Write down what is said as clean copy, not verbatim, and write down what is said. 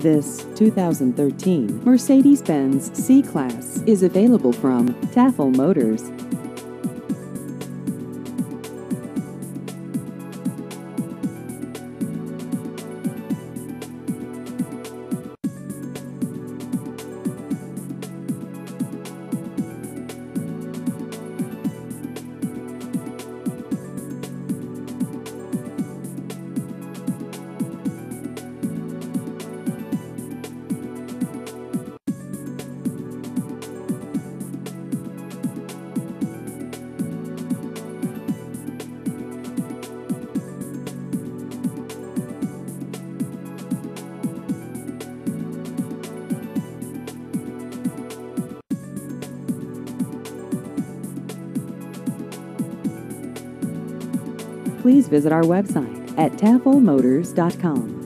This 2013 Mercedes-Benz C-Class is available from Taffel Motors. Please visit our website at taffelmotors.com.